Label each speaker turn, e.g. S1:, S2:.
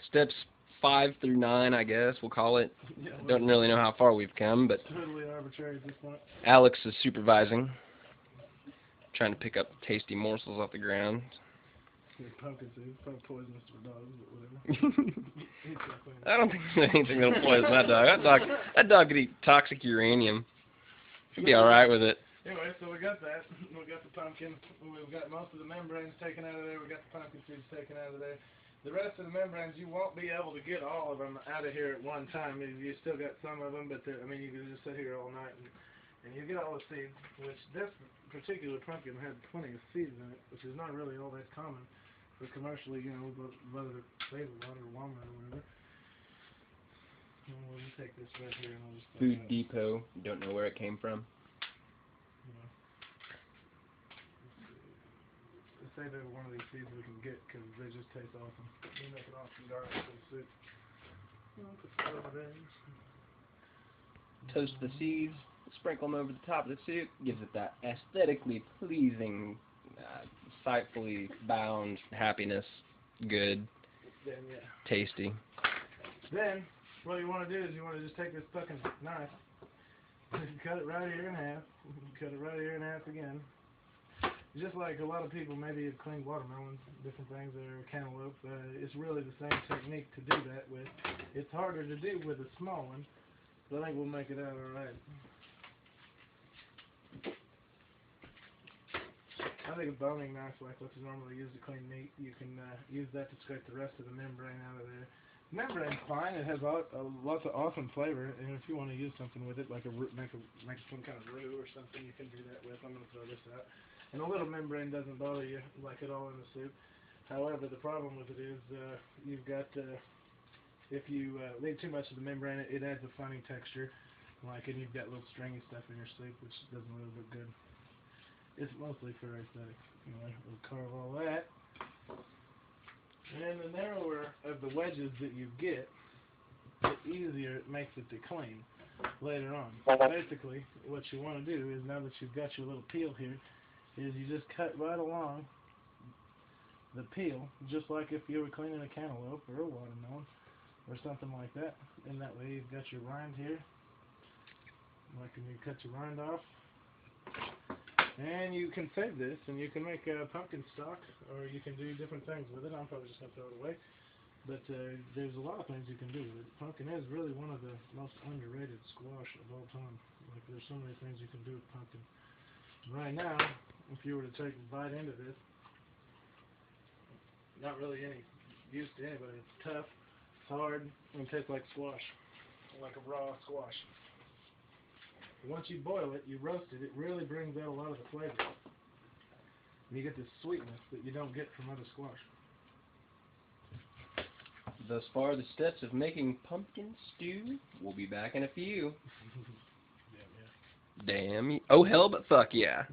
S1: Steps 5 through 9, I guess we'll call it.
S2: Yeah,
S1: I don't really know how far we've come, but
S2: totally arbitrary at this point.
S1: Alex is supervising, trying to pick up tasty morsels off the ground.
S2: Pumpkin seeds, probably poisonous for dogs, but whatever.
S1: I don't think there's anything that'll poison that dog. That dog could eat toxic uranium. He'd be alright with it.
S2: Anyway, so we got that. We got the pumpkin. We've got most of the membranes taken out of there. We got the pumpkin seeds taken out of there. The rest of the membranes, you won't be able to get all of them out of here at one time. You still got some of them, but I mean, you can just sit here all night and you get all the seeds. Which this particular pumpkin had plenty of seeds in it, which is not really all that common for commercially, you know, whether it's Save A Lot or Walmart or whatever. We'll just take this right here and I'll just.
S1: Food Depot. You don't know where it came from.
S2: Say they're one of these seeds we can get because they just taste awesome. We make an awesome garlic for the soup. Put some over there.
S1: Toast the seeds, sprinkle them over the top of the soup, gives it that aesthetically pleasing, sightfully bound happiness. Good.
S2: Then, yeah.
S1: Tasty.
S2: Then, what you want to do is you want to just take this fucking knife, cut it right here in half, cut it right here in half again. Just like a lot of people maybe have cleaned watermelons, different things, or cantaloupe, it's really the same technique to do that with. It's harder to do with a small one, but I think we'll make it out alright. I think a boning knife, like what's normally used to clean meat, you can use that to scrape the rest of the membrane out of there. The membrane's fine, it has lots of awesome flavor, and if you want to use something with it, like make some kind of roux or something, you can do that with. I'm going to throw this out. And a little membrane doesn't bother you like at all in the soup. However, the problem with it is you've got, if you leave too much of the membrane, it adds a funny texture. And you've got little stringy stuff in your soup, which doesn't really look good. It's mostly for aesthetics. Anyway, we'll carve all that. And the narrower of the wedges that you get, the easier it makes it to clean later on. Basically, what you want to do is, now that you've got your little peel here, is you just cut right along the peel, just like if you were cleaning a cantaloupe or a watermelon or something like that. And that way you've got your rind here. Like when you cut your rind off. And you can save this and you can make a pumpkin stock, or you can do different things with it. I'm probably just going to throw it away. But there's a lot of things you can do with it. Pumpkin is really one of the most underrated squash of all time. Like there's so many things you can do with pumpkin. Right now, if you were to take a bite into this, not really any use to anybody. It's tough, it's hard, and it tastes like squash, like a raw squash. Once you boil it, you roast it, it really brings out a lot of the flavor. And you get this sweetness that you don't get from other squash.
S1: Thus far, the steps of making pumpkin stew. We'll be back in a few. Damn. Oh hell, but fuck yeah.